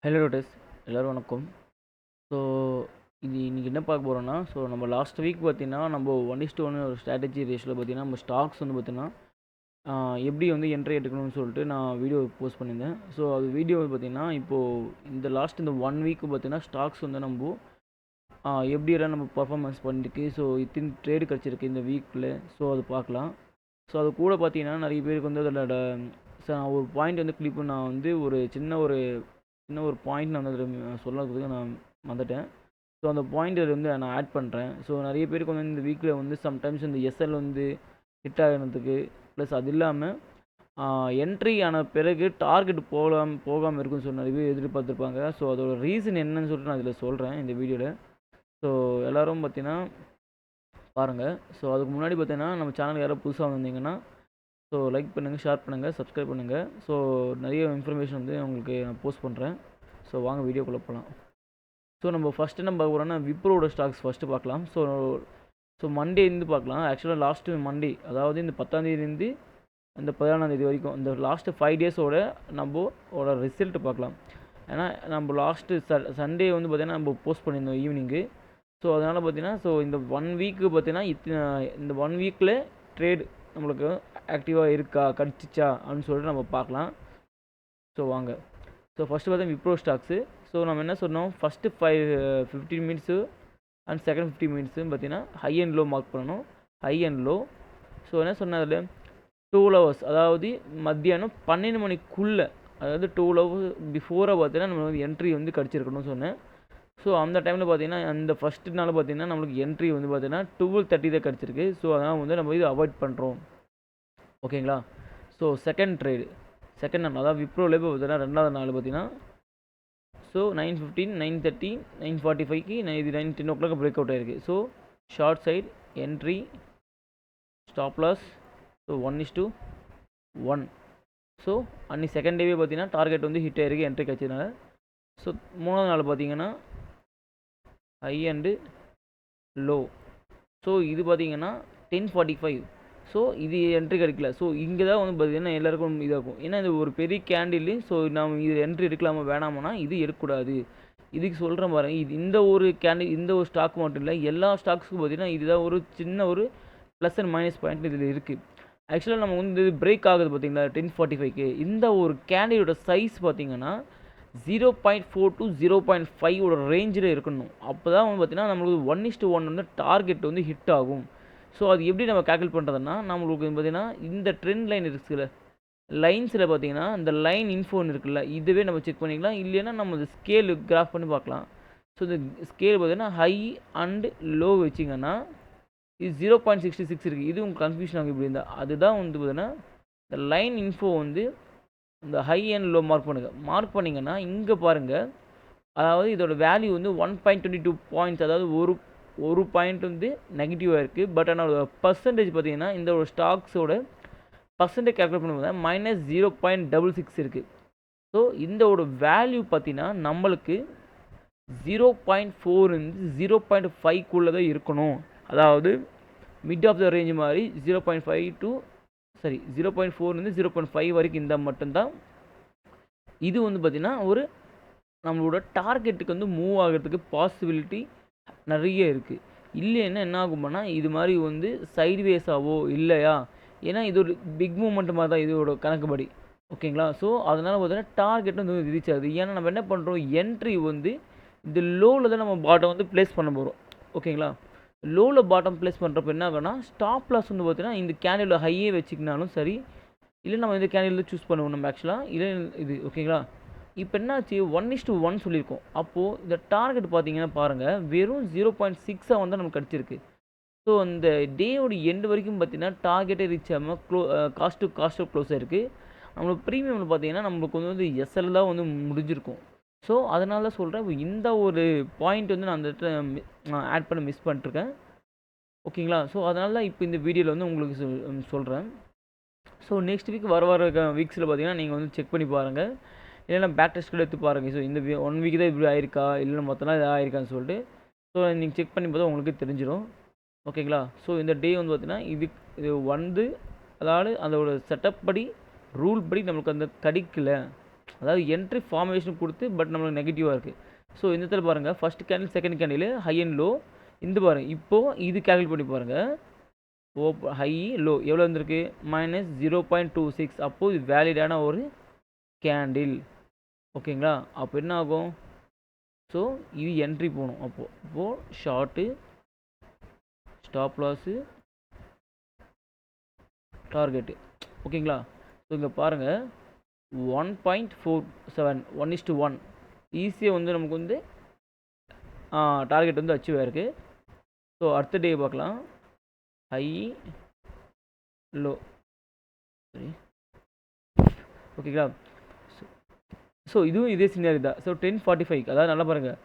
Hello ரோட்டஸ் எல்லோரும் வணக்கம். So இது இன்றைக்கி என்ன பார்க்க போகிறோன்னா, நம்ம லாஸ்ட் வீக் பார்த்தீங்கன்னா நம்ம 1:1 ஒரு ஸ்ட்ராட்டஜி ரேஷியோவில் பார்த்தீங்கன்னா நம்ம ஸ்டாக்ஸ் வந்து பார்த்தீங்கன்னா எப்படி வந்து என்ட்ரி எடுக்கணும்னு சொல்லிட்டு நான் வீடியோ போஸ்ட் பண்ணியிருந்தேன். ஸோ அது வீடியோ பார்த்தீங்கன்னா இப்போது இந்த 1 வீக்கு பார்த்தீங்கன்னா ஸ்டாக்ஸ் வந்து நம்ம எப்படியெல்லாம் நம்ம பர்ஃபார்மன்ஸ் பண்ணிருக்கு, ஸோ இத்தனை ட்ரேடு கிடச்சிருக்கு இந்த வீக்கில். ஸோ அது பார்க்கலாம். ஸோ அது கூட பார்த்தீங்கன்னா நிறைய பேருக்கு வந்து அதில் ஒரு பாயிண்ட் வந்து கிளிப் நான் வந்து ஒரு சின்ன ஒரு பாயிண்ட் நான் வந்து சொல்கிறதுக்கு நான் வந்துட்டேன். ஸோ அந்த பாயிண்ட் வந்து நான் ஆட் பண்ணுறேன். ஸோ நிறைய பேருக்கு வந்து இந்த வீக்கில் வந்து சம்டைம்ஸ் இந்த எஸ்எல் வந்து ஹிட் ஆகிறதுக்கு ப்ளஸ் அது இல்லாமல் என்ட்ரி ஆன பிறகு டார்கெட் போகாமல் இருக்குன்னு சொல்லி நிறைய பேர் எதிர்பார்த்துருப்பாங்க. ஸோ அதோட ரீசன் என்னன்னு சொல்லிட்டு நான் இதில் சொல்கிறேன் இந்த வீடியோவில். ஸோ எல்லோரும் பார்த்தீங்கன்னா பாருங்கள். ஸோ அதுக்கு முன்னாடி பார்த்தீங்கன்னா நம்ம சேனல் யாராவது புதுசாக வந்திருந்தீங்கன்னா ஸோ லைக் பண்ணுங்கள், ஷேர் பண்ணுங்கள், சப்ஸ்கிரைப் பண்ணுங்கள். ஸோ நிறைய இன்ஃபர்மேஷன் வந்து உங்களுக்கு நான் போஸ்ட் பண்ணுறேன். ஸோ வாங்க வீடியோக்குள்ளே போகலாம். ஸோ நம்ம ஃபஸ்ட்டு என்ன பார்க்க போகிறோம்னா விப்ரோட ஸ்டாக்ஸ் ஃபஸ்ட்டு பார்க்கலாம். ஸோ மண்டேலேருந்து பார்க்கலாம். ஆக்சுவலாக லாஸ்ட்டு மண்டே, அதாவது இந்த 10ஆந்தேதிலேருந்து இந்த 14ஆந்தேதி வரைக்கும் இந்த லாஸ்ட்டு 5 டேஸோட நம்மளோட ரிசல்ட் பார்க்கலாம். ஏன்னா நம்ம லாஸ்ட்டு சண்டே வந்து பார்த்திங்கன்னா நம்ம போஸ்ட் பண்ணியிருந்தோம் ஈவினிங்கு. ஸோ அதனால் பார்த்திங்கன்னா இந்த 1 வீக்கு பார்த்திங்கன்னா இந்த 1 வீக்கில் ட்ரேட் நம்மளுக்கு ஆக்டிவாக இருக்கா, கிடச்சிச்சா அப்படின்னு சொல்லிட்டு நம்ம பார்க்கலாம். ஸோ வாங்க. ஸோ ஃபஸ்ட்டு பார்த்தா விப்ரோ ஸ்டாக்ஸு. ஸோ நம்ம என்ன சொன்னோம், ஃபஸ்ட்டு 15 மினிட்ஸு அண்ட் செகண்ட் 15 மினிட்ஸுன்னு பார்த்தீங்கன்னா ஹை அண்ட் லோ மார்க் பண்ணணும். High and low. ஸோ என்ன சொன்ன அதில் 12 ஹவர்ஸ், அதாவது மத்தியானம் 12 மணிக்குள்ளே, அதாவது 12 ஹவர்ஸ் பிஃபோராக பார்த்தீங்கன்னா நம்ம வந்து என்ட்ரி வந்து கிடச்சிருக்கணும்னு சொன்னேன். ஸோ அந்த டைமில் பார்த்தீங்கன்னா அந்த ஃபஸ்ட்டு நாள் பார்த்தீங்கன்னா நம்மளுக்கு என்ட்ரி வந்து பார்த்தீங்கன்னா 12:30 தான் கிடச்சிருக்கு. ஸோ அதனால் வந்து நம்ம இது அவாய்ட் பண்ணுறோம். ஓகேங்களா. ஸோ செகண்ட் நாள், அதாவது விப்ரோவில் இப்போ பார்த்தீங்கன்னா 2வது நாள் பார்த்தீங்கன்னா 9:15, 9:30, 9:45க்கு இது 10 o'clock பிரேக் அவுட் ஆகிருக்கு. So short side entry, stop loss. So 1:1. So அன்றைக்கி செகண்ட் டேவே பார்த்தீங்கன்னா டார்கெட் வந்து ஹிட் ஆகிருக்கு என்ட்ரி கிடச்சதுனால. ஸோ 3வது நாள் பார்த்தீங்கன்னா ஹை அண்டு லோ. ஸோ இது பார்த்தீங்கன்னா 10:45. ஸோ இது என்ட்ரி கிடைக்கல. ஸோ இங்கே தான் வந்து பார்த்திங்கன்னா எல்லாருக்கும் இதாகும். ஏன்னா இது ஒரு பெரிய கேண்டில். ஸோ நம்ம இது என்ட்ரி எடுக்கலாமா வேணாமனா இது எடுக்கக்கூடாது. இதுக்கு சொல்கிறேன் பாருங்கள். இது இந்த ஒரு கேண்டில், இந்த ஒரு ஸ்டாக் மட்டும் இல்லை, எல்லா ஸ்டாக்ஸுக்கும் பார்த்திங்கன்னா இதுதான் ஒரு சின்ன ஒரு ப்ளஸ் அண்ட் மைனஸ் பாயிண்ட் இதில் இருக்குது. ஆக்சுவலாக நம்ம வந்து இது பிரேக் ஆகுது பார்த்திங்களா 10:45க்கு. இந்த ஒரு கேண்டிலோட சைஸ் பார்த்திங்கன்னா 0.4 to 0.5 ரேஞ்சில் இருக்கணும். அப்போ தான் வந்து பார்த்திங்கன்னா நம்மளுக்கு 1:1 வந்து டார்கெட் வந்து ஹிட் ஆகும். ஸோ அது எப்படி நம்ம கேல்குலேட் பண்ணுறதுன்னா, நம்மளுக்கு பார்த்திங்கன்னா இந்த ட்ரெண்ட் லைன் இருக்குல்ல, லைன்ஸில் பார்த்திங்கன்னா இந்த லைன் இன்ஃபோன் இருக்குல்ல, இதுவே நம்ம செக் பண்ணிக்கலாம். இல்லைன்னா நம்ம இந்த ஸ்கேலு கிராஃப் பண்ணி பார்க்கலாம். ஸோ இந்த ஸ்கேல் பார்த்திங்கன்னா ஹை அண்டு லோ வச்சிங்கன்னா இது 0.66 இருக்குது. இது உங்களுக்கு கன்ஃபியூஷன் ஆகும் இப்படி இருந்தால். அதுதான் வந்து பார்த்திங்கன்னா இந்த லைன் இன்ஃபோ வந்து இந்த ஹை அண்ட் லோ மார்க் பண்ணுங்கள். மார்க் பண்ணிங்கன்னா இங்கே பாருங்கள், அதாவது இதோட வேல்யூ வந்து 1.22 பாயிண்ட்ஸ், அதாவது ஒரு பாயிண்ட் வந்து நெகட்டிவாக இருக்குது. பட் ஆனால் பர்சன்டேஜ் பார்த்தீங்கன்னா இந்த ஒரு ஸ்டாக்ஸோட பர்சன்டேஜ் கேல்குலேட் பண்ணும்போது -0.66 இருக்குது. ஸோ இந்த ஒரு வேல்யூ பார்த்தீங்கன்னா நம்மளுக்கு 0.4 இருந்து 0.5க்குள்ளே தான் இருக்கணும். அதாவது மிட் ஆஃப் த ரேஞ்ச் மாதிரி 0.4 இருந்து 0.5 வரைக்கும் இருந்தால் மட்டும்தான் இது வந்து பார்த்திங்கன்னா ஒரு நம்மளோட டார்கெட்டுக்கு வந்து மூவ் ஆகிறதுக்கு பாசிபிலிட்டி நிறைய இருக்குது. இல்லைன்னா என்ன ஆகும்னா இது மாதிரி வந்து சைட்வேஸாவோ இல்லையா, ஏன்னா இது ஒரு பிக் மூமெண்ட் மாதிரி தான் இதோட கணக்குப்படி. ஓகேங்களா. ஸோ அதனால் பார்த்தீங்கன்னா டார்கெட் வந்து ரீச் ஆகுது. ஏன்னா நம்ம என்ன பண்ணுறோம், என்ட்ரி வந்து இந்த லோவில் தான் நம்ம பாட்டம் வந்து ப்ளேஸ் பண்ண போகிறோம். ஓகேங்களா. லோவில் பாட்டம் ப்ளேஸ் பண்ணுறப்ப என்ன ஆகும்னா ஸ்டாப் லாஸ் வந்து பார்த்தீங்கன்னா இந்த கேண்டில் ஹையே வச்சுக்கினாலும் சரி, இல்லை நம்ம இந்த கேண்டில் சூஸ் பண்ணுவோம் நம்ம ஆக்சுவலாக, இல்லை இது. ஓகேங்களா. இப்போ என்னாச்சு 1:1 சொல்லியிருக்கோம். அப்போது இந்த டார்கெட் பார்த்தீங்கன்னா பாருங்கள், வெறும் 0.6 வந்து நமக்கு கிடச்சிருக்கு. ஸோ அந்த டேயோட எண்டு வரைக்கும் பார்த்தீங்கன்னா டார்கெட்டே ரீச் ஆகாமல் காஸ்ட் டு க்ளோஸ் ஆகிருக்கு. நம்மளுக்கு ப்ரீமியமில் பார்த்தீங்கன்னா நம்மளுக்கு வந்து எஸ்எல் தான் வந்து முடிஞ்சிருக்கும். ஸோ அதனால தான் சொல்கிறேன், இந்த ஒரு பாயிண்ட் வந்து நான் அந்த இடத்துல ஆட் பண்ண மிஸ் பண்ணிட்டுருக்கேன். ஓகேங்களா. ஸோ அதனால தான் இப்போ இந்த வீடியோவில் வந்து உங்களுக்கு சொல்கிறேன். ஸோ நெக்ஸ்ட் வீக் வர வீக்ஸில் பார்த்தீங்கன்னா நீங்கள் வந்து செக் பண்ணி பாருங்கள். இல்லைனா பேக் டெஸ்ட் கூட எடுத்து பாருங்கள். ஸோ இந்த 1 வீக் தான் இப்படி ஆயிருக்கா, இல்லைன்னா மொத்த நாள் இதாக ஆயிருக்கான்னு சொல்லிட்டு. ஸோ நீங்கள் செக் பண்ணி பார்த்தா உங்களுக்கு தெரிஞ்சிடும். ஓகேங்களா. ஸோ இந்த டே வந்து பார்த்தீங்கன்னா இது வந்து அதாவது அதோட செட்டப் படி, ரூல் படி நம்மளுக்கு அந்த கிடைக்கல. அதாவது என்ட்ரி ஃபார்மேஷன் கொடுத்து பட் நம்மளுக்கு நெகட்டிவாக இருக்குது. ஸோ இந்த இடத்துல பாருங்கள், first candle second candle high and low இந்த பாருங்கள். இப்போது இது கேல்குலேட் பண்ணி பாருங்கள். ஹை லோ எவ்வளோ வந்திருக்கு? -0.26. அப்போது இது வேலிடான ஒரு கேண்டில். ஓகேங்களா? அப்போ என்ன ஆகும்? ஸோ இது என்ட்ரி போகணும். அப்போது ஷார்ட்டு, ஸ்டாப் லாஸு, டார்கெட்டு. ஓகேங்களா? ஸோ இங்கே பாருங்கள், 1.47 1:1 ஈஸியாக வந்து நமக்கு வந்து டார்கெட் வந்து அச்சீவ் ஆயிருக்கு. ஸோ அடுத்த டே பார்க்கலாம். ஹை லோ, சரி, ஓகேங்களா? ஸோ இதுவும் இதே சினாரி தான். ஸோ 10:45, அதாவது நல்லா பாருங்கள்,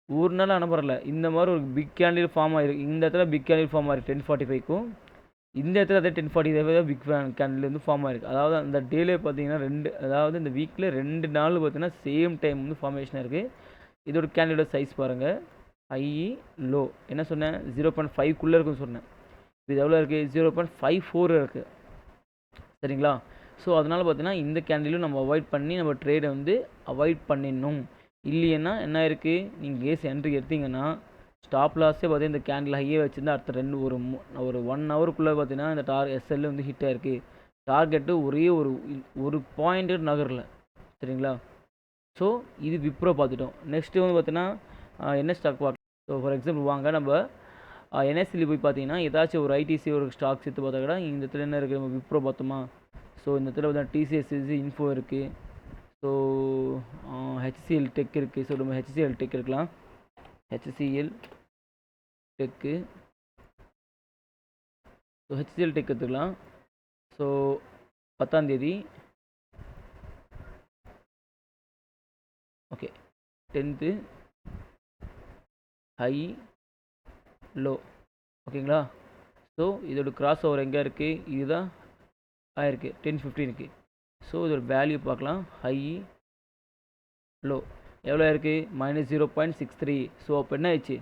ஒரு நாள் அனுப்புறல இந்த மாதிரி ஒரு பிக் கேண்டில் ஃபார்ம் ஆகிருக்கு. இந்த இடத்துல பிக் கேண்டில் ஃபார்ம் ஆகிருக்கு 10:45க்கும், இந்த இடத்துல அதே 10:45 தான் பிக் கேண்டில் வந்து ஃபார்ம் ஆகிருக்கு. அதாவது அந்த டேலே பார்த்தீங்கன்னா அதாவது இந்த வீக்கில் 2 நாள் பார்த்தீங்கன்னா சேம் டைம் வந்து ஃபார்மேஷனாக இருக்குது. இதோட கேண்டிலோட சைஸ் பாருங்கள். ஹை லோ என்ன சொன்னேன்? 0.5க்குள்ளே இருக்குன்னு சொன்னேன். இது எவ்வளோ இருக்குது? 0.54 இருக்குது. சரிங்களா? ஸோ அதனால் பார்த்தீங்கன்னா இந்த கேண்டிலும் நம்ம அவாய்ட் பண்ணி நம்ம ட்ரேடை வந்து அவாய்ட் பண்ணிடணும். இல்லைன்னா என்ன இருக்குது, நீங்கள் கேஸ் என்ட்ரி எடுத்தீங்கன்னா ஸ்டாப் லாஸே பார்த்தீங்கன்னா இந்த கேண்டில் ஹையே வச்சுருந்தா அடுத்த ஒரு 1 ஹவருக்குள்ளே பார்த்தீங்கன்னா இந்த எஸ்எல் வந்து ஹிட் ஆயிருக்கு. டார்கெட்டு ஒரே ஒரு பாயிண்ட்டு நகரில். சரிங்களா? ஸோ இது விப்ரோ பார்த்துட்டோம். நெக்ஸ்ட்டு வந்து பார்த்தீங்கன்னா என்ன ஸ்டாக் பார்க்கலாம். ஸோ ஃபார் எக்ஸாம்பிள் வாங்க நம்ம என்எஸ்சியில் போய் பார்த்தீங்கன்னா ஏதாச்சும் ஒரு ஐடிசி ஒரு ஸ்டாக்ஸ் எடுத்து பார்த்தா கூட இந்த இடத்துல என்ன இருக்குது? நம்ம விப்ரோ பார்த்தோமா? ஸோ இந்த இடத்துல பார்த்தீங்கன்னா டிசிஎஸ் இன்ஃபோ இருக்குது. ஸோ ஹெச்சிஎல் டெக் இருக்குது. ஸோ நம்ம ஹெச்சிஎல் டெக் இருக்கலாம். HCL tech, so HCL tech எடுத்துக்கலாம். ஸோ 10ஆம் தேதி, ஓகே, 10th ஹை லோ. ஓகேங்களா? ஸோ இதோட கிராஸ் ஓவர் எங்கே இருக்குது? இதுதான் ஆயிருக்கு 10:15க்கு. ஸோ இதோட வேல்யூ பார்க்கலாம். ஹை லோ எவ்வளோ இருக்குது? -0.63. ஸோ அப்போ என்ன ஆயிடுச்சு?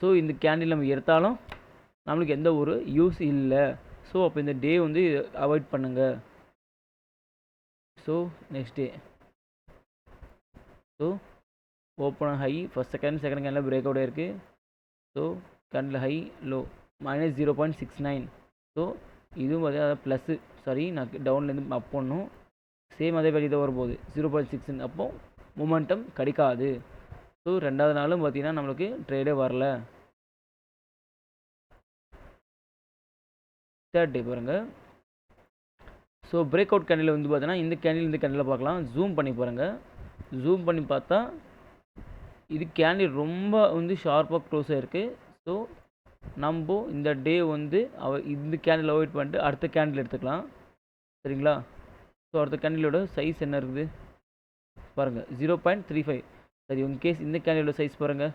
ஸோ இந்த கேண்டில் நம்ம எடுத்தாலும் நம்மளுக்கு எந்த ஒரு யூஸ் இல்லை. ஸோ அப்போ இந்த டே வந்து அவாய்ட் பண்ணுங்கள். So next day, so open high first second candle break out ஆயிருக்கு. So candle high low -0.69. So இதுவும் பார்த்தீங்கன்னா ப்ளஸ்ஸு, சாரி நான் டவுன்லேருந்து அப் பண்ணணும். சேம் அதே வேல்யூ தான் வரும்போது 0.6. அப்போது மூமெண்டம் கிடைக்காது. ஸோ ரெண்டாவது நாளும் பார்த்தீங்கன்னா நம்மளுக்கு ட்ரேடே வரல. தேர்ட் டே பாருங்கள். ஸோ பிரேக் அவுட் கேண்டில் வந்து பார்த்தீங்கன்னா இந்த கேண்டில் பார்க்கலாம். ஜூம் பண்ணி பாருங்கள். ஜூம் பண்ணி பார்த்தா இது கேண்டில் ரொம்ப வந்து ஷார்ப்பாக க்ளோஸ் ஆகிருக்கு. ஸோ நம்ம இந்த டே வந்து இந்த கேண்டில் அவாய்ட் பண்ணிட்டு அடுத்த கேண்டில் எடுத்துக்கலாம். சரிங்களா? ஸோ அடுத்த கேண்டிலோட சைஸ் என்ன இருக்குது பாருங்கள், 0.35. சரி, உங்கள் கேஸ் இந்த கேண்டிலோட சைஸ் பாருங்கள்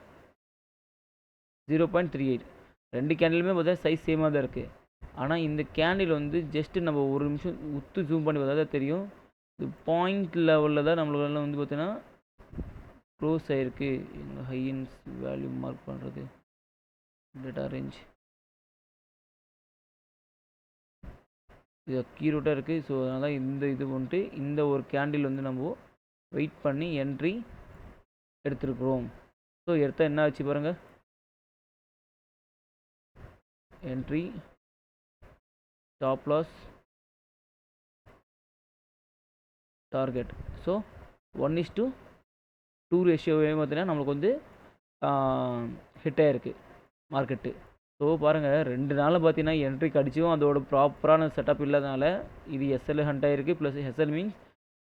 0.38. ரெண்டு கேண்டிலுமே பார்த்தா சைஸ் சேமாக தான் இருக்குது. ஆனால் இந்த கேண்டில் வந்து ஜஸ்ட்டு நம்ம ஒரு நிமிஷம் உத்து ஜூம் பண்ணி பார்த்தா தான் தெரியும். இது பாயிண்ட் லெவலில் தான் நம்மளால வந்து பார்த்தீங்கன்னா க்ளோஸ் ஆகிருக்கு. எங்கள் ஹையன்ஸ் வேல்யூ மார்க் பண்ணுறது டேட்டா ரேஞ்ச் இது கீரூட்டாக இருக்குது. ஸோ அதனால் இது வந்துட்டு இந்த ஒரு கேண்டில் வந்து நம்ம வெயிட் பண்ணி என்ட்ரி எடுத்துருக்குறோம். ஸோ எடுத்தால் என்ன ஆச்சு பாருங்கள், entry, stop loss, target. So 1:2 ரேஷியோவே பார்த்தீங்கன்னா நம்மளுக்கு வந்து ஹிட் ஆகிருக்கு மார்க்கெட்டு. ஸோ பாருங்கள், 2 நாளில் பார்த்தீங்கன்னா என்ட்ரி கடிச்சும் அதோட ப்ராப்பரான செட்டப் இல்லாதனால இது எஸ்எல் ஹண்ட் ஆகிருக்கு. ப்ளஸ் எஸ்எல் மீன்ஸ்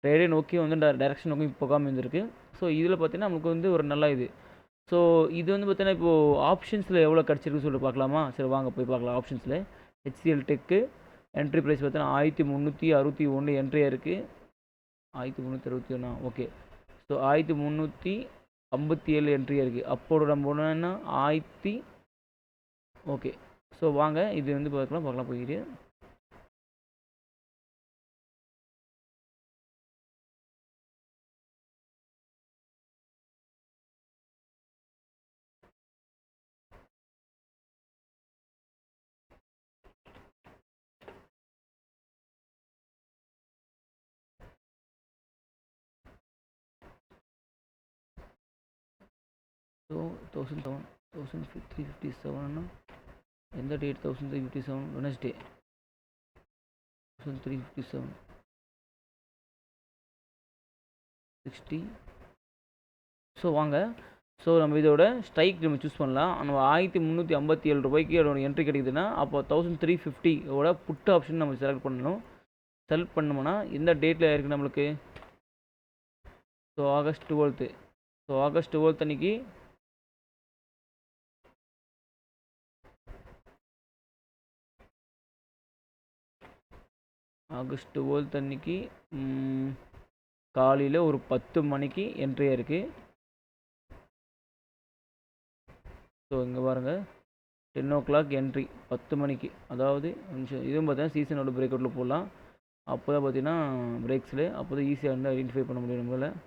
ட்ரேடே நோக்கி வந்து டைரெக்ஷன் நோக்கி போகாமல் இருந்திருக்கு. ஸோ இதில் பார்த்தீங்கன்னா நமக்கு வந்து ஒரு நல்ல இது. ஸோ இது வந்து பார்த்தீங்கன்னா இப்போது ஆப்ஷன்ஸில் எவ்வளோ கிடச்சிருக்குன்னு சொல்லிட்டு பார்க்கலாமா? சரி வாங்க போய் பார்க்கலாம். ஆப்ஷன்ஸில் ஹெச்சிஎல் டெக்கு என்ட்ரி ப்ரைஸ் பார்த்தீங்கன்னா 1361 என்ட்ரியாக இருக்குது. 1361, ஓகே. ஸோ 1357 என்ட்ரியாக இருக்குது. அப்போது நம்ம ஒன்றுன்னா ஓகே. ஸோ வாங்க இது வந்து பார்க்கலாம் போயிட்டு. ஸோ 1357 எந்த டேட் 1357 வெனஸ்டே 1357 60. ஸோ வாங்க, ஸோ நம்ம இதோட ஸ்ட்ரைக் நம்ம சூஸ் பண்ணலாம். நம்ம 1357 ரூபாய்க்கு அதோட என்ட்ரி கிடைக்குதுன்னா அப்போ 1350ஓட புட் ஆப்ஷன் நம்ம செலக்ட் பண்ணணும். செலக்ட் பண்ணோம்னா எந்த டேட்டில் இருக்குது நம்மளுக்கு? So August 12th. So August 12th அன்னைக்கு காலையில் ஒரு 10 மணிக்கு என்ட்ரியாக இருக்குது. ஸோ இங்கே பாருங்கள் 10 o'clock என்ட்ரி 10 மணிக்கு. அதாவது இதுவும் பார்த்தீங்கன்னா சீசனோட பிரேக் அவுட்டில் போடலாம். அப்போ தான் பார்த்தீங்கன்னா பிரேக்ஸில் அப்போ தான் ஈஸியாக வந்து ஐடென்டிஃபை பண்ண முடியும் நம்மளால்.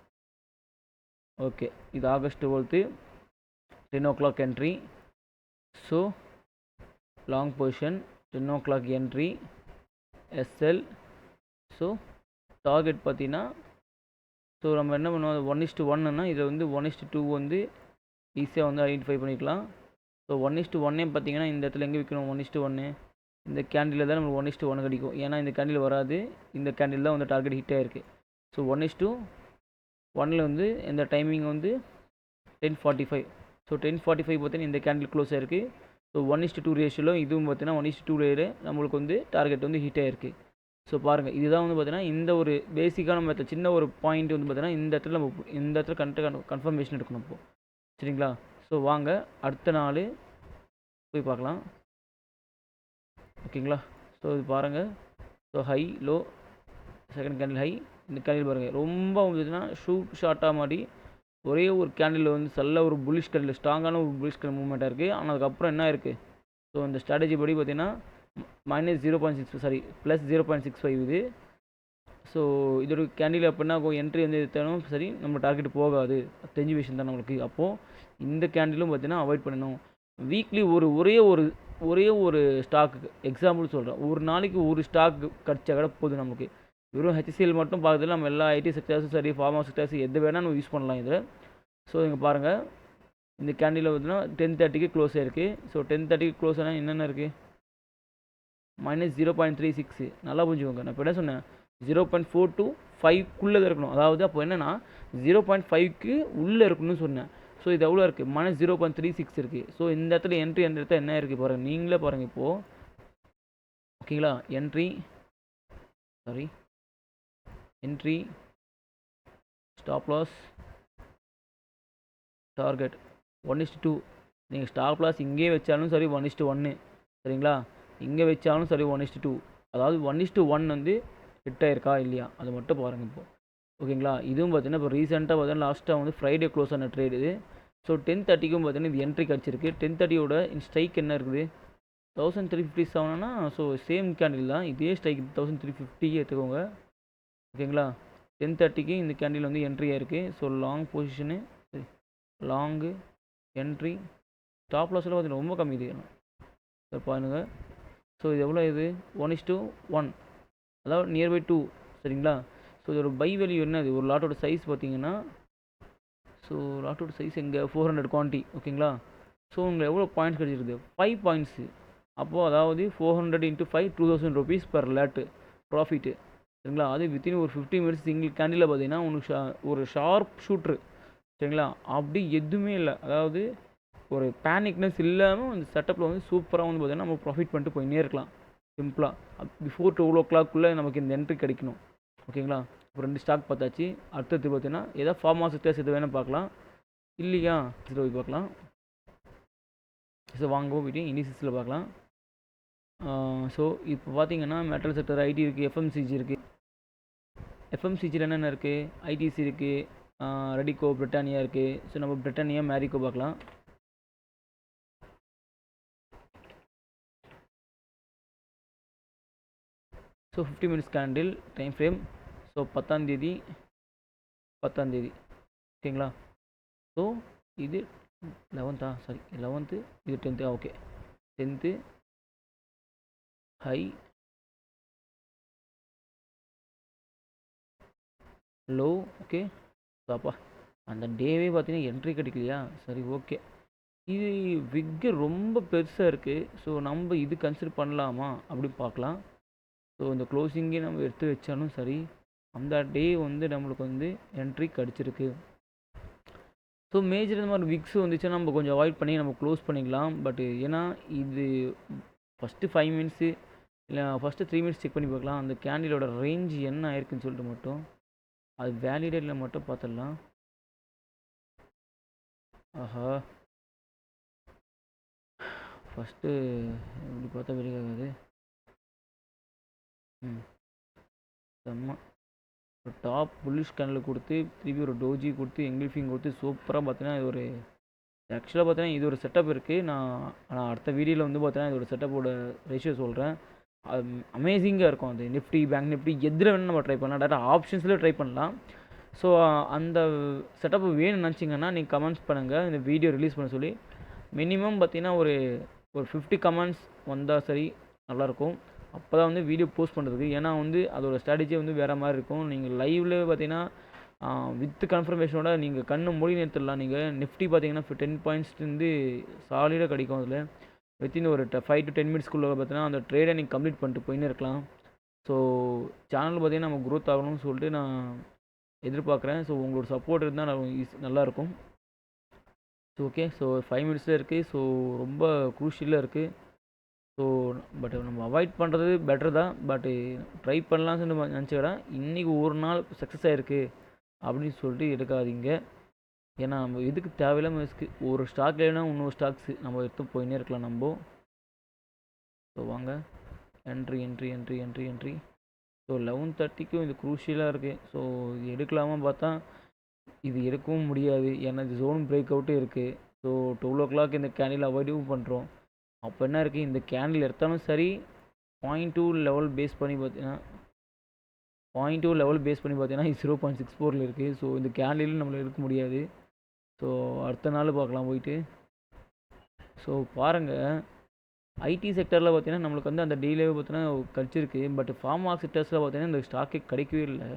ஓகே, இது August 12th 10 o'clock entry. So long position 10 o'clock entry SL. So target பார்த்தீங்கன்னா, ஸோ நம்ம என்ன பண்ணுவோம் 1:1ன்னா இதில் வந்து 1:2 வந்து ஈஸியாக வந்து ஐடென்டிஃபை பண்ணிக்கலாம். ஸோ 1:1 பார்த்தீங்கன்னா இந்த இடத்துல எங்கே விற்கணும்? 1:1 இந்த கேண்டில் தான் நம்மளுக்கு 1:1 கிடைக்கும். ஏன்னா இந்த கேண்டில் வராது, இந்த கேண்டில் தான் வந்து டார்கெட் ஹிட் ஆகிருக்கு. ஸோ 1:1 வந்து இந்த டைமிங் வந்து 10:45. ஸோ 10:45 பார்த்தீங்கன்னா இந்த கேண்டில் க்ளோஸ் ஆகிருக்கு. ஸோ 1:2 ரேஷியோவில் இதுவும் பார்த்தீங்கன்னா 1:2 நம்மளுக்கு வந்து டார்கெட் வந்து ஹிட் ஆகிருக்கு. ஸோ பாருங்கள், இதுதான் வந்து பார்த்தீங்கன்னா இந்த ஒரு பேசிக்கான மெத்தட். சின்ன ஒரு பாயிண்ட் வந்து பார்த்தீங்கன்னா இந்த இடத்துல நம்ம இந்த இடத்துல கன்ஃபர்மேஷன் எடுக்கணும் இப்போது. சரிங்களா? ஸோ வாங்க அடுத்த நாள் போய் பார்க்கலாம். ஓகேங்களா? ஸோ இது பாருங்கள். So high low, second candle high, இந்த கேண்டில் பாருங்கள் ரொம்ப வந்துச்சுன்னா ஷார்ட்டாக மாதிரி ஒரே ஒரு கேண்டில் வந்து நல்ல ஒரு புல்லிஷ் கேண்டில், ஸ்ட்ராங்கான ஒரு புல்லிஷ் கேண்டில் மூவ்மெண்ட்டாக இருக்குது. ஆனால் அதுக்கப்புறம் என்ன இருக்குது? ஸோ இந்த ஸ்ட்ராட்டஜி படி பார்த்தீங்கன்னா -0.6 சாரி +0.65 இது. ஸோ இதோட கேண்டில் அப்படின்னா என்ட்ரி வந்து எடுத்தாலும் சரி நம்ம டார்கெட் போகாது, தெரிஞ்ச விஷயம் தான் நம்மளுக்கு. அப்போது இந்த கேண்டிலும் பார்த்தீங்கன்னா அவாய்ட் பண்ணணும். வீக்லி ஒரே ஒரு ஸ்டாக்கு எக்ஸாம்பிள் சொல்கிறேன், ஒரு நாளைக்கு ஒரு ஸ்டாக் கிடச்சா கூட போதும் நமக்கு. வெறும் ஹெச்சிஎல் மட்டும் பார்க்குறதுல நம்ம எல்லா ஐடி செக்டர்ஸும் சரி, ஃபார்மா செக்டர்ஸ் எது வேணால் நம்ம யூஸ் பண்ணலாம் இதில். ஸோ இங்கே பாருங்கள், இந்த கேண்டில் பார்த்தீங்கன்னா 10:30க்கு க்ளோஸ் ஆகிருக்கு. ஸோ 10:30க்கு க்ளோஸ் ஆனால் என்னென்ன இருக்குது? -0.36. நல்லா புரிஞ்சுக்கோங்க, நான் இப்போ என்ன சொன்னேன் 0.4 to 5க்குள்ளே தான் இருக்கணும். அதாவது அப்போ என்னென்னா 0.5க்கு உள்ளே இருக்கணும்னு சொன்னேன். ஸோ இது எவ்வளோ இருக்குது? -0.36 இருக்குது. ஸோ இந்த இடத்துல என்ட்ரி எந்த இடத்துல என்ன இருக்குது பாருங்கள், நீங்களே பாருங்கள் இப்போது. ஓகேங்களா? Entry stop loss target 1:2. நீங்கள் ஸ்டாப் லாஸ் இங்கே வச்சாலும் சரி 1:1, சரிங்களா? இங்கே வச்சாலும் சரி 1:2. அதாவது 1:1 வந்து ஹிட் ஆயிருக்கா இல்லையா அது மட்டும் பாருங்கள் இப்போது. ஓகேங்களா? இதுவும் பார்த்தீங்கன்னா இப்போ ரீசெண்டாக பார்த்தீங்கன்னா லாஸ்ட்டாக வந்து ஃப்ரைடே க்ளோஸ் ஆன ட்ரேடு இது. ஸோ 10:30க்கும் பார்த்தீங்கன்னா இது என்ட்ரி கிடச்சிருக்கு. 10:30யோட ஸ்ட்ரைக் என்ன இருக்குது? 1357னா ஸோ சேம் கேண்டில் தான், இதே ஸ்ட்ரைக் 1350 எடுத்துக்கோங்க. ஓகேங்களா? 10:30க்கு இந்த கேண்டில் வந்து என்ட்ரி ஆயிருக்கு. So long position, long entry, stop லாஸில் பார்த்தீங்கன்னா ரொம்ப கம்மி இது. சார் பாருங்க, ஸோ இது எவ்வளோ? இது 1:1, அதாவது நியர்பை 2, சரிங்களா? ஸோ இதோட பை வேல்யூ என்னது? ஒரு லாட்டோட சைஸ் பார்த்தீங்கன்னா, ஸோ லாட்டோட சைஸ் எங்கே? 400 குவான்டிட்டி. ஓகேங்களா? ஸோ உங்களுக்கு எவ்வளோ பாயிண்ட்ஸ் கிடச்சிருது? 5 பாயிண்ட்ஸு. அப்போது அதாவது 400 × 5 2000 rupees per லாட்டு ப்ராஃபிட்டு, சரிங்களா? அது வித்தின் ஒரு 15 minutes சிங்கிள் கேண்டில் பார்த்தீங்கன்னா உனக்கு ஒரு ஷார்ப் ஷூட்ரு, சரிங்களா? அப்படி எதுவுமே இல்லை. அதாவது ஒரு பேனிக்னஸ் இல்லாமல் அந்த செட்டப்பில் வந்து சூப்பராக வந்து பார்த்தீங்கன்னா நம்ம ப்ராஃபிட் பண்ணிட்டு போயின்னே இருக்கலாம் சிம்பிளாக. பிஃபோர் 12 o'clock நமக்கு இந்த என்ட்ரி கிடைக்கணும். ஓகேங்களா? இப்போ 2 ஸ்டாக் பார்த்தாச்சு. அடுத்தது பார்த்தீங்கன்னா ஏதாவது ஃபார்மா செக்டர்ஸ் எது வேணால் பார்க்கலாம், இல்லையா இதில் போய் பார்க்கலாம். ஸோ வாங்க போயிட்டு இனிசிஸில் பார்க்கலாம். ஸோ இப்போ பார்த்தீங்கன்னா மெட்டல் செக்டர், ஐடி இருக்குது, எஃப்எம்சிஜி இருக்குது. எஃப்எம்சிஜியில் என்னென்ன இருக்குது? ஐடிசி இருக்குது, ரெடிகோ, பிரிட்டானியா இருக்குது. ஸோ நம்ம பிரிட்டானியா, மேரிகோ பார்க்கலாம். So 50 minutes candle time frame. So 10ஆம் தேதி, ஓகேங்களா? ஸோ இது 11th, சாரி 11th, இது 10th. Okay, 10th high low. Okay, அப்பா அந்த டேவே பார்த்தீங்கன்னா என்ட்ரி கிடைக்கலையா? சரி ஓகே. இது விக்கு ரொம்ப பெருசா இருக்கு. ஸோ நம்ம இது கன்சிடர் பண்ணலாமா? அப்படி பார்க்கலாம். ஸோ இந்த க்ளோசிங்கே நம்ம எடுத்து வச்சாலும் சரி, அந்த டே வந்து நம்மளுக்கு வந்து என்ட்ரி கிடச்சிருக்கு. ஸோ மேஜர் இந்த மாதிரி விக்ஸ் வந்துச்சுன்னா நம்ம கொஞ்சம் அவாய்ட் பண்ணி நம்ம க்ளோஸ் பண்ணிக்கலாம். பட் ஏன்னா இது ஃபஸ்ட்டு 5 மினிட்ஸு இல்லை ஃபஸ்ட்டு 3 மினிட்ஸ் செக் பண்ணி பார்க்கலாம். அந்த கேண்டிலோட ரேஞ்ச் என்ன ஆயிருக்குன்னு சொல்லிட்டு மட்டும் அது வேலிடேட்டில் மட்டும் பார்த்துடலாம். ஆஹா, ஃபஸ்ட்டு இப்படி பார்த்தா வெளியாகாது. செம்ம ஒரு டாப் புல்லிஷ் கேண்டில் கொடுத்து திருப்பி ஒரு டோஜி கொடுத்து எங்கில்ஃபிங் கொடுத்து சூப்பராக பார்த்தீங்கன்னா இது ஒரு ஆக்சுவலாக பார்த்தீங்கன்னா இது ஒரு செட்டப் இருக்குது. நான் அடுத்த வீடியோவில் வந்து பார்த்தீங்கன்னா இதோட செட்டப்போட ரேஷியோ சொல்கிறேன். அது அமேசிங்காக இருக்கும். அது நிஃப்டி பேங்க் நிஃப்டி எதில் வேணும் நம்ம ட்ரை பண்ணலாம். டேரெக்டாக ஆப்ஷன்ஸ்லேயே ட்ரை பண்ணலாம். ஸோ அந்த செட்டப் வேணும்னு நினச்சிங்கன்னா நீங்கள் கமெண்ட்ஸ் பண்ணுங்கள் இந்த வீடியோ ரிலீஸ் பண்ண சொல்லி. மினிமம் பார்த்தீங்கன்னா ஒரு ஒரு 50 கமெண்ட்ஸ் வந்தால் சரி நல்லாயிருக்கும். அப்போ தான் வந்து வீடியோ போஸ்ட் பண்ணுறதுக்கு. ஏன்னா வந்து அதோட ஸ்ட்ராட்டஜியே வந்து வேறு மாதிரி இருக்கும். நீங்கள் லைவ்ல பார்த்தீங்கன்னா வித் கன்ஃபர்மேஷனோட நீங்கள் கண்ணு மூடி நிறுத்திடலாம். நீங்கள் நிஃப்டி பார்த்தீங்கன்னா 10 பாயிண்ட்ஸ்லேருந்து சாலிடாக கிடைக்கும். அதில் வித்தின் ஒரு 5 to 10 மினிட்ஸ்க்குள்ளே பார்த்தீங்கன்னா அந்த ட்ரேடை நீங்கள் கம்ப்ளீட் பண்ணிட்டு போயின்னு இருக்கலாம். ஸோ சேனல் பார்த்தீங்கன்னா நம்ம க்ரோத் ஆகணும்னு சொல்லிட்டு நான் எதிர்பார்க்குறேன். ஸோ உங்களோட சப்போர்ட் இருந்தால் நல்லாயிருக்கும். So okay. ஸோ 5 மினிட்ஸில் இருக்குது. ஸோ ரொம்ப க்ரூஷியலாக இருக்குது. ஸோ பட் நம்ம அவாய்ட் பண்ணுறது பெட்டர் தான். பட்டு ட்ரை பண்ணலாம்னு சொல்லி நினச்சிக்கிறேன். இன்றைக்கி ஒரு நாள் சக்ஸஸ் ஆகிருக்கு அப்படின்னு சொல்லிட்டு எடுக்காதீங்க. ஏன்னா நம்ம எதுக்கு தேவையில்லாமல் ரிஸ்க்கு. ஒரு ஸ்டாக் இல்லைன்னா இன்னொரு ஸ்டாக்ஸு நம்ம எடுத்து போயின்னே இருக்கலாம் நம்ம. ஸோ வாங்க entry entry entry entry entry. So 11:30க்கும் இது க்ரூஷியலாக இருக்குது. ஸோ இது எடுக்கலாமா பார்த்தா இது எடுக்கவும் முடியாது. ஏன்னா இது ஜோன் பிரேக் அவுட்டும் இருக்குது. ஸோ 12 o'clock இந்த கேண்டில் அவாய்டும் பண்ணுறோம். அப்போ என்ன இருக்குது, இந்த கேண்டில் எடுத்தாலும் சரி 0.2 லெவல் பேஸ் பண்ணி பார்த்தீங்கன்னா 0.2 லெவல் பேஸ் பண்ணி பார்த்தீங்கன்னா 0.64 இருக்குது. ஸோ இந்த கேண்டிலும் நம்மளை எடுக்க முடியாது. ஸோ அடுத்த நாள் பார்க்கலாம் போயிட்டு. ஸோ பாருங்கள் ஐடி செக்டரில் பார்த்தீங்கன்னா நம்மளுக்கு வந்து அந்த டீலே பார்த்தீங்கன்னா கிடச்சிருக்கு. பட் ஃபார்மா செக்டர்ஸில் பார்த்தீங்கன்னா இந்த ஸ்டாக்கே கிடைக்கவே இல்லை.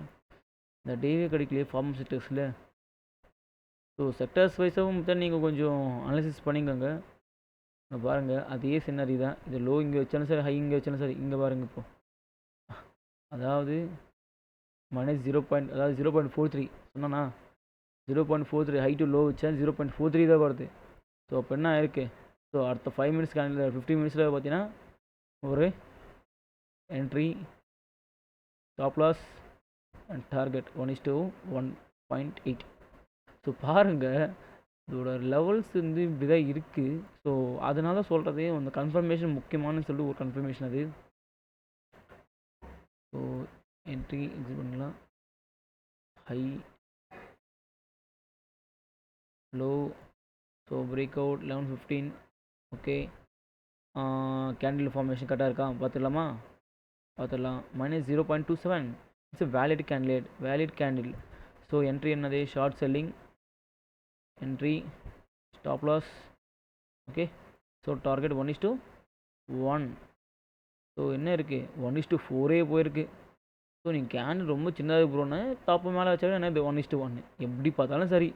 இந்த டேவே கிடைக்கலையே ஃபார்மா செக்டர்ஸில். ஸோ செக்டர்ஸ் வைஸாகவும் பார்த்தா நீங்கள் கொஞ்சம் அனலிசிஸ் பண்ணிக்கோங்க. பாருங்கள் அதே சின்னரி தான். இது லோ இங்கே வச்சாலும் சரி ஹை இங்கே வச்சாலும் சரி. இங்கே பாருங்கள் இப்போ அதாவது -0. அதாவது 0.43 சொன்னா 0.43 ஹை டு லோ வச்சா 0.43 தான் வருது. ஸோ அப்போ என்ன ஆயிருக்கு. ஸோ அடுத்த 5 மினிட்ஸ் கேண்டில் 50 மினிட்ஸில் பார்த்தீங்கன்னா ஒரு entry stop loss and target 1:1.8. So பாருங்கள் இதோட லெவல்ஸ் வந்து இப்படி தான் இருக்குது. ஸோ அதனால சொல்கிறதே அந்த கன்ஃபர்மேஷன் முக்கியமானு சொல்லிட்டு ஒரு கன்ஃபர்மேஷன் அது. ஸோ என்ட்ரி எக்ஸிட் பண்ணலாம். High low. So break out 11:15. Okay candle formation கரெக்டாக இருக்கா பார்த்துடலாமா? பார்த்துடலாம். -0.27 it's valid candle. So entry என்னது short selling entry stop loss. Okay. So target 1:1. So என்ன இருக்குது 1:4 போயிருக்கு. ஸோ நீங்கள் கேண்டில் ரொம்ப சின்னதாக போகிறோன்னு டாப்பு மேலே வச்சாலும் என்ன இது 1:1 எப்படி பார்த்தாலும் சரி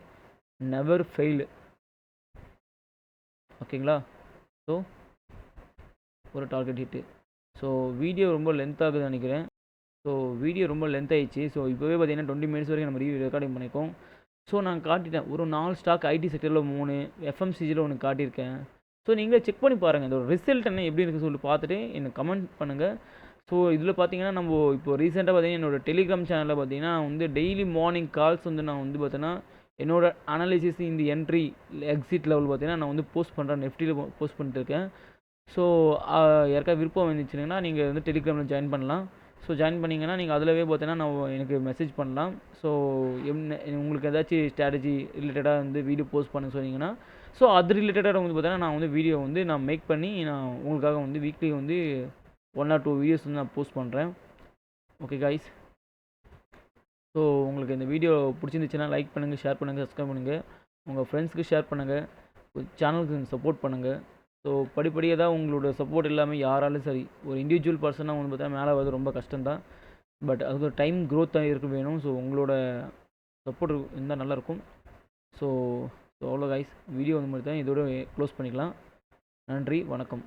நெவர் ஃபெயில். ஓகேங்களா? ஸோ ஒரு டார்கெட் ஹிட்டு. ஸோ வீடியோ ரொம்ப லென்த் ஆகுதுன்னு நினைக்கிறேன். ஸோ வீடியோ ரொம்ப லென்த் ஆகிடுச்சு. ஸோ இப்போவே பார்த்தீங்கன்னா 20 மினிட்ஸ் வரைக்கும் நம்ம ரெக்கார்டிங் பண்ணியிருக்கோம். ஸோ நான் காட்டிட்டேன் ஒரு 4 ஸ்டாக் ஐடி செக்டரில் 3 எஃப்எம்சிஜியில் ஒன்று காட்டியிருக்கேன். ஸோ நீங்களே செக் பண்ணி பாருங்கள் இதோட ரிசல்ட் என்ன எப்படி இருக்குன்னு சொல்லி பார்த்துட்டு எனக்கு கமெண்ட் பண்ணுங்கள். ஸோ இதில் பார்த்தீங்கன்னா நம்ம இப்போ ரீசெண்டாக பார்த்தீங்கன்னா என்னோடய டெலிகிராம் சேனலில் பார்த்தீங்கன்னா வந்து டெய்லி மார்னிங் கால்ஸ் வந்து நான் வந்து பார்த்தீங்கன்னா என்னோட அனாலிசிஸ் இந்த என்ட்ரி எக்ஸிட் லெவல் பார்த்தீங்கன்னா நான் வந்து போஸ்ட் பண்ணுறேன். நெஃப்டியில் போஸ்ட் பண்ணிட்டுருக்கேன். ஸோ யாருக்காவது விருப்பம் வந்துச்சுன்னா நீங்கள் வந்து டெலிகிராமில் ஜாயின் பண்ணலாம். ஸோ ஜாயின் பண்ணிங்கன்னா நீங்கள் அதிலவே பார்த்தீங்கன்னா நான் எனக்கு மெசேஜ் பண்ணலாம். ஸோ உங்களுக்கு ஏதாச்சும் ஸ்ட்ராட்டஜி ரிலேட்டடாக வந்து வீடியோ போஸ்ட் பண்ண சொன்னீங்கன்னா ஸோ அது ரிலேட்டடாக வந்து பார்த்தீங்கன்னா நான் வந்து வீடியோ வந்து நான் மேக் பண்ணி நான் உங்களுக்காக வந்து வீக்லி வந்து 1 or 2 வீடியோஸ் வந்து நான் போஸ்ட் பண்ணுறேன். Okay guys. ஸோ உங்களுக்கு இந்த வீடியோ பிடிச்சிருந்துச்சுன்னா லைக் பண்ணுங்கள், ஷேர் பண்ணுங்கள், சப்ஸ்கிரைப் பண்ணுங்கள், உங்கள் ஃப்ரெண்ட்ஸுக்கு ஷேர் பண்ணுங்கள், சேனலுக்கு சப்போர்ட் பண்ணுங்கள். ஸோ படிப்படியாக தான் உங்களோட சப்போர்ட் இல்லாமல் யாராலும் சரி ஒரு இண்டிவிஜுவல் பர்சனாக வந்து பார்த்தா மேலே வரது ரொம்ப கஷ்டம்தான். பட் அதுக்கு ஒரு டைம் க்ரோத்தாக இருக்க வேணும். ஸோ உங்களோட சப்போர்ட் இருந்தால் நல்லாயிருக்கும். ஸோ ஸோ அவ்வளோ கைஸ், வீடியோ வந்து மட்டும் தான் இதோட க்ளோஸ் பண்ணிக்கலாம். நன்றி, வணக்கம்.